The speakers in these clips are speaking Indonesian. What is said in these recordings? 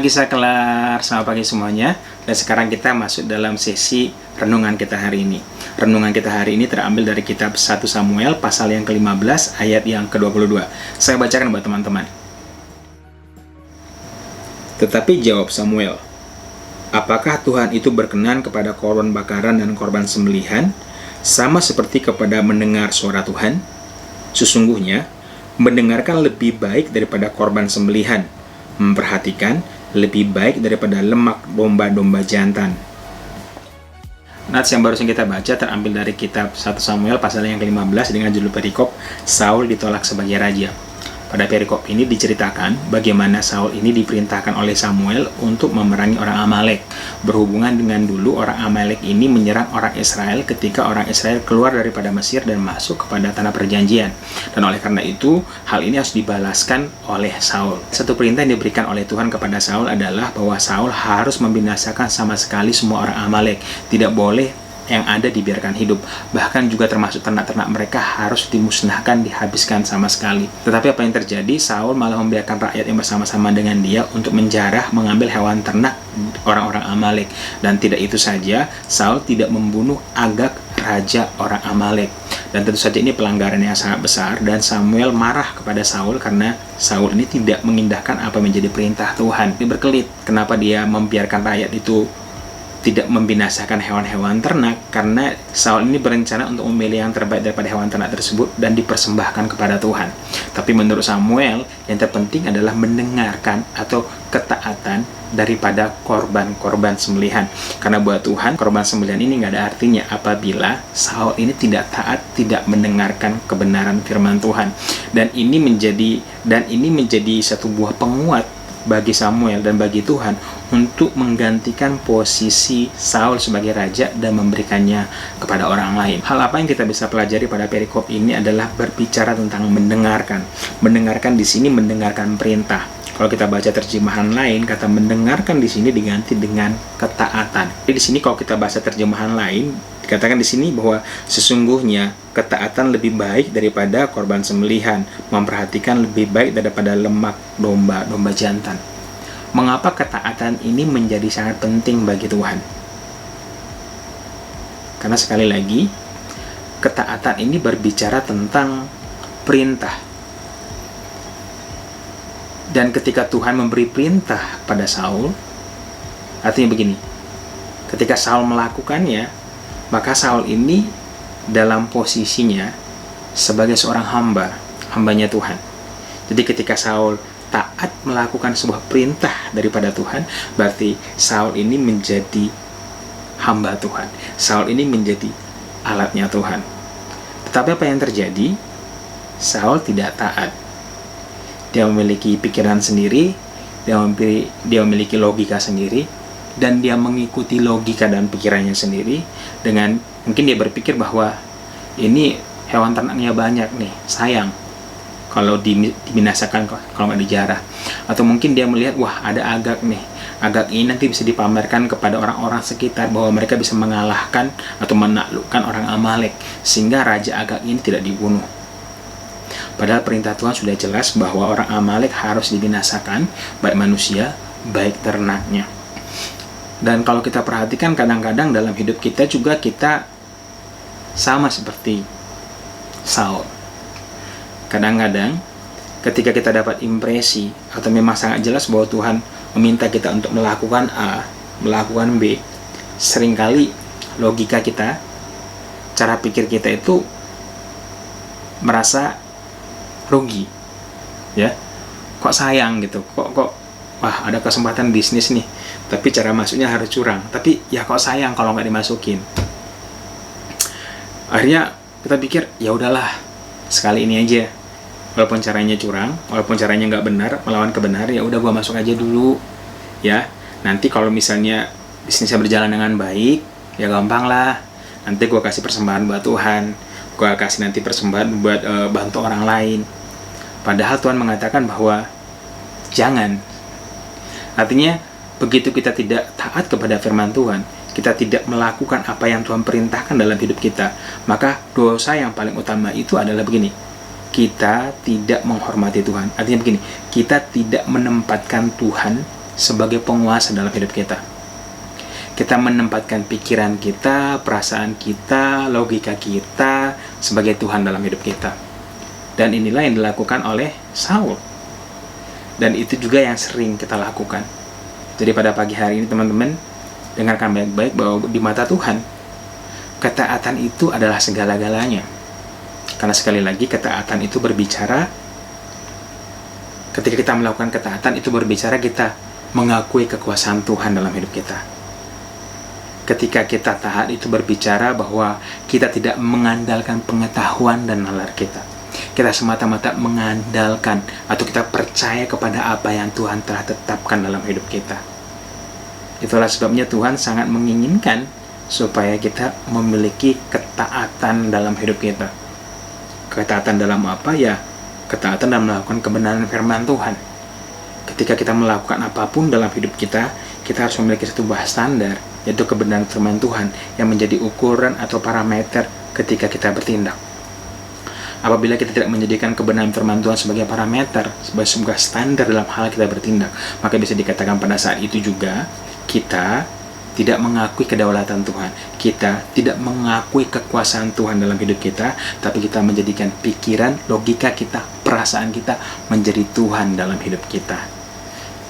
Alkisah kelar, selamat pagi semuanya. Dan sekarang kita masuk dalam sesi renungan kita hari ini. Renungan kita hari ini terambil dari kitab 1 Samuel pasal yang ke-15 ayat yang ke-22. Saya bacakan buat teman-teman. Tetapi jawab Samuel, apakah Tuhan itu berkenan kepada korban bakaran dan korban sembelihan, sama seperti kepada mendengar suara Tuhan? Sesungguhnya, mendengarkan lebih baik daripada korban sembelihan, memperhatikan lebih baik daripada lemak domba-domba jantan. Nats yang barusan kita baca terambil dari kitab 1 Samuel pasal yang ke-15 dengan judul perikop Saul ditolak sebagai raja. Pada perikop ini diceritakan bagaimana Saul ini diperintahkan oleh Samuel untuk memerangi orang Amalek. Berhubungan dengan dulu orang Amalek ini menyerang orang Israel ketika orang Israel keluar daripada Mesir dan masuk kepada tanah perjanjian. Dan oleh karena itu, hal ini harus dibalaskan oleh Saul. Satu perintah yang diberikan oleh Tuhan kepada Saul adalah bahwa Saul harus membinasakan sama sekali semua orang Amalek. Tidak boleh yang ada dibiarkan hidup, bahkan juga termasuk ternak-ternak mereka harus dimusnahkan, dihabiskan sama sekali. Tetapi apa yang terjadi? Saul malah membiarkan rakyat yang bersama-sama dengan dia untuk menjarah, mengambil hewan ternak orang-orang Amalek. Dan tidak itu saja, Saul tidak membunuh Agag, raja orang Amalek. Dan tentu saja ini pelanggaran yang sangat besar, dan Samuel marah kepada Saul karena Saul ini tidak mengindahkan apa menjadi perintah Tuhan. Dia berkelit, kenapa dia membiarkan rakyat itu tidak membinasakan hewan-hewan ternak, karena Saul ini berencana untuk memilih yang terbaik daripada hewan ternak tersebut dan dipersembahkan kepada Tuhan. Tapi menurut Samuel, yang terpenting adalah mendengarkan atau ketaatan daripada korban-korban sembelihan. Karena buat Tuhan, korban sembelihan ini nggak ada artinya apabila Saul ini tidak taat, tidak mendengarkan kebenaran firman Tuhan. Dan ini menjadi satu buah penguat bagi Samuel dan bagi Tuhan untuk menggantikan posisi Saul sebagai raja dan memberikannya kepada orang lain. Hal apa yang kita bisa pelajari pada perikop ini adalah berbicara tentang mendengarkan. Mendengarkan di sini mendengarkan perintah. Kalau kita baca terjemahan lain, kata mendengarkan di sini diganti dengan ketaatan. Jadi di sini kalau kita baca terjemahan lain, dikatakan di sini bahwa sesungguhnya ketaatan lebih baik daripada korban sembelihan, memperhatikan lebih baik daripada lemak domba-domba jantan. Mengapa ketaatan ini menjadi sangat penting bagi Tuhan? Karena sekali lagi, ketaatan ini berbicara tentang perintah. Dan ketika Tuhan memberi perintah pada Saul, artinya begini, ketika Saul melakukannya, maka Saul ini dalam posisinya sebagai seorang hambanya Tuhan. Jadi ketika Saul taat melakukan sebuah perintah daripada Tuhan, berarti Saul ini menjadi hamba Tuhan. Saul ini menjadi alatnya Tuhan. Tetapi apa yang terjadi? Saul tidak taat. Dia memiliki pikiran sendiri, dia memiliki logika sendiri, dan dia mengikuti logika dan pikirannya sendiri. Dengan mungkin dia berpikir bahwa ini hewan ternaknya banyak nih, sayang kalau dibinasakan, kalau nggak dijarah. Atau mungkin dia melihat, wah ada Agag nih, Agag ini nanti bisa dipamerkan kepada orang-orang sekitar bahwa mereka bisa mengalahkan atau menaklukkan orang Amalek, sehingga Raja Agag ini tidak dibunuh. Padahal perintah Tuhan sudah jelas bahwa orang Amalek harus dibinasakan, baik manusia, baik ternaknya. Dan kalau kita perhatikan, kadang-kadang dalam hidup kita juga kita sama seperti Saul. Kadang-kadang ketika kita dapat impresi atau memang sangat jelas bahwa Tuhan meminta kita untuk melakukan A, melakukan B, seringkali logika kita, cara pikir kita itu merasa rugi, ya. Kok sayang gitu, kok wah ada kesempatan bisnis nih, tapi cara masuknya harus curang, tapi ya kok sayang kalau nggak dimasukin. Akhirnya kita pikir, ya udahlah, sekali ini aja, walaupun caranya curang, walaupun caranya nggak benar, melawan kebenaran, ya udah gua masuk aja dulu, ya. Nanti kalau misalnya bisnisnya berjalan dengan baik, ya gampang lah, nanti gua kasih persembahan buat Tuhan, gua kasih nanti persembahan buat bantu orang lain. Padahal Tuhan mengatakan bahwa jangan. Artinya, begitu kita tidak taat kepada firman Tuhan, kita tidak melakukan apa yang Tuhan perintahkan dalam hidup kita, maka dosa yang paling utama itu adalah begini: kita tidak menghormati Tuhan. Artinya begini, kita tidak menempatkan Tuhan sebagai penguasa dalam hidup kita. Kita menempatkan pikiran kita, perasaan kita, logika kita sebagai Tuhan dalam hidup kita. Dan inilah yang dilakukan oleh Saul. Dan itu juga yang sering kita lakukan. Jadi pada pagi hari ini teman-teman, dengarkan baik-baik bahwa di mata Tuhan, ketaatan itu adalah segala-galanya. Karena sekali lagi ketaatan itu berbicara, ketika kita melakukan ketaatan itu berbicara kita mengakui kekuasaan Tuhan dalam hidup kita. Ketika kita taat itu berbicara bahwa kita tidak mengandalkan pengetahuan dan nalar kita. Kita semata-mata mengandalkan atau kita percaya kepada apa yang Tuhan telah tetapkan dalam hidup kita. Itulah sebabnya Tuhan sangat menginginkan supaya kita memiliki ketaatan dalam hidup kita. Ketaatan dalam apa ya? Ketaatan dalam melakukan kebenaran firman Tuhan. Ketika kita melakukan apapun dalam hidup kita, kita harus memiliki satu buah standar, yaitu kebenaran firman Tuhan yang menjadi ukuran atau parameter ketika kita bertindak. Apabila kita tidak menjadikan kebenaran firman Tuhan sebagai parameter, sebagai sebuah standar dalam hal kita bertindak, maka bisa dikatakan pada saat itu juga kita tidak mengakui kedaulatan Tuhan, kita tidak mengakui kekuasaan Tuhan dalam hidup kita, tapi kita menjadikan pikiran, logika kita, perasaan kita menjadi Tuhan dalam hidup kita.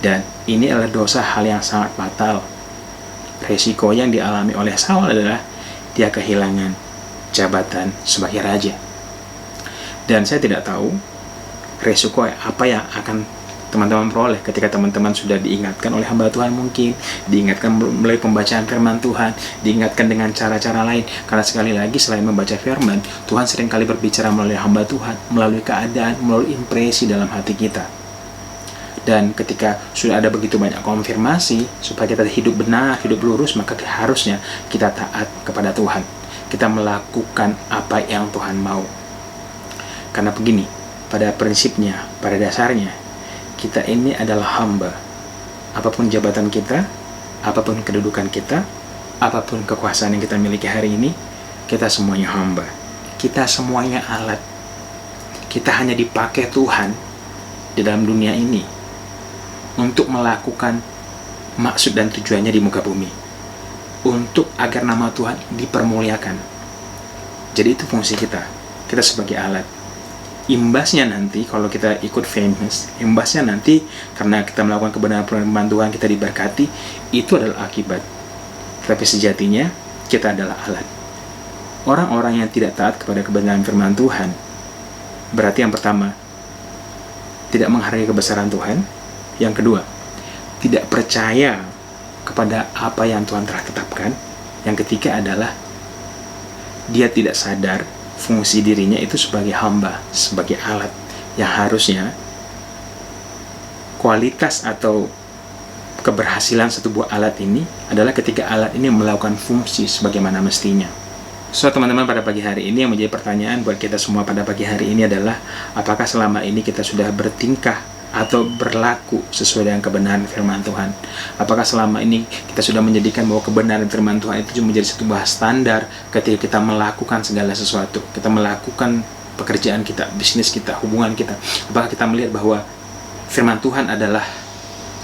Dan ini adalah dosa, hal yang sangat fatal. Resiko yang dialami oleh Saul adalah dia kehilangan jabatan sebagai raja. Dan saya tidak tahu resiko apa yang akan teman-teman peroleh ketika teman-teman sudah diingatkan oleh hamba Tuhan, mungkin diingatkan melalui pembacaan firman Tuhan, diingatkan dengan cara-cara lain. Karena sekali lagi selain membaca firman, Tuhan seringkali berbicara melalui hamba Tuhan, melalui keadaan, melalui impresi dalam hati kita. Dan ketika sudah ada begitu banyak konfirmasi supaya kita hidup benar, hidup lurus, maka harusnya kita taat kepada Tuhan. Kita melakukan apa yang Tuhan mau. Karena begini, pada prinsipnya, pada dasarnya, kita ini adalah hamba. Apapun jabatan kita, apapun kedudukan kita, apapun kekuasaan yang kita miliki hari ini, kita semuanya hamba. Kita semuanya alat. Kita hanya dipakai Tuhan di dalam dunia ini untuk melakukan maksud dan tujuannya di muka bumi, untuk agar nama Tuhan dipermuliakan. Jadi itu fungsi kita sebagai alat. Imbasnya nanti kalau kita ikut famous, imbasnya nanti karena kita melakukan kebenaran firman Tuhan, kita diberkati, itu adalah akibat. Tapi sejatinya kita adalah alat. Orang-orang yang tidak taat kepada kebenaran firman Tuhan, berarti yang pertama, tidak menghargai kebesaran Tuhan. Yang kedua, tidak percaya kepada apa yang Tuhan telah tetapkan. Yang ketiga adalah dia tidak sadar fungsi dirinya itu sebagai hamba, sebagai alat yang harusnya kualitas atau keberhasilan satu buah alat ini adalah ketika alat ini melakukan fungsi sebagaimana mestinya. So teman-teman, pada pagi hari ini yang menjadi pertanyaan buat kita semua pada pagi hari ini adalah, apakah selama ini kita sudah bertingkah atau berlaku sesuai dengan kebenaran firman Tuhan? Apakah selama ini kita sudah menjadikan bahwa kebenaran firman Tuhan itu menjadi sebuah standar ketika kita melakukan segala sesuatu, kita melakukan pekerjaan kita, bisnis kita, hubungan kita? Apakah kita melihat bahwa firman Tuhan adalah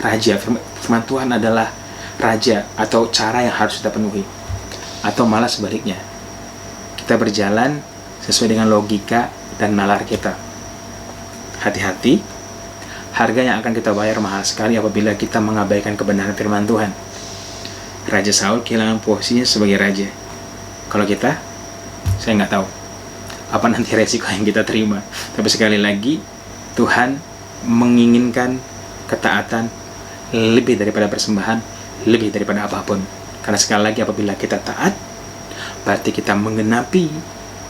raja, firman Tuhan adalah raja atau cara yang harus kita penuhi? Atau malah sebaliknya, kita berjalan sesuai dengan logika dan nalar kita? Hati-hati, harga yang akan kita bayar mahal sekali apabila kita mengabaikan kebenaran firman Tuhan. Raja Saul kehilangan posisinya sebagai raja. Kalau kita, saya nggak tahu apa nanti resiko yang kita terima. Tapi sekali lagi, Tuhan menginginkan ketaatan lebih daripada persembahan, lebih daripada apapun. Karena sekali lagi, apabila kita taat, berarti kita menggenapi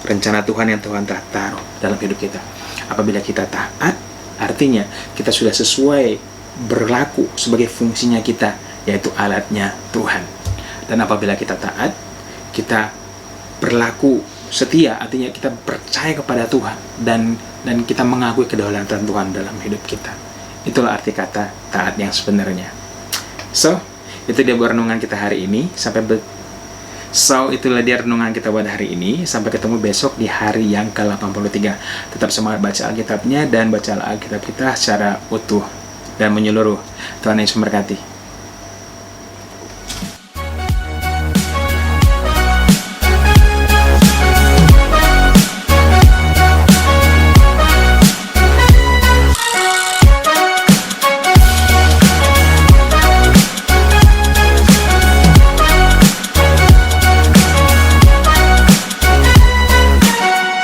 rencana Tuhan yang Tuhan telah taruh dalam hidup kita. Apabila kita taat, artinya kita sudah sesuai berlaku sebagai fungsinya kita, yaitu alatnya Tuhan. Dan apabila kita taat, kita berlaku setia, artinya kita percaya kepada Tuhan dan kita mengakui kedaulatan Tuhan dalam hidup kita. Itulah arti kata taat yang sebenarnya. So, itu dia renungan kita hari ini. Itulah dia renungan kita pada hari ini. Sampai ketemu besok di hari yang ke-83. Tetap semangat baca Alkitabnya dan baca Alkitab kita secara utuh dan menyeluruh. Tuhan Yesus memberkati.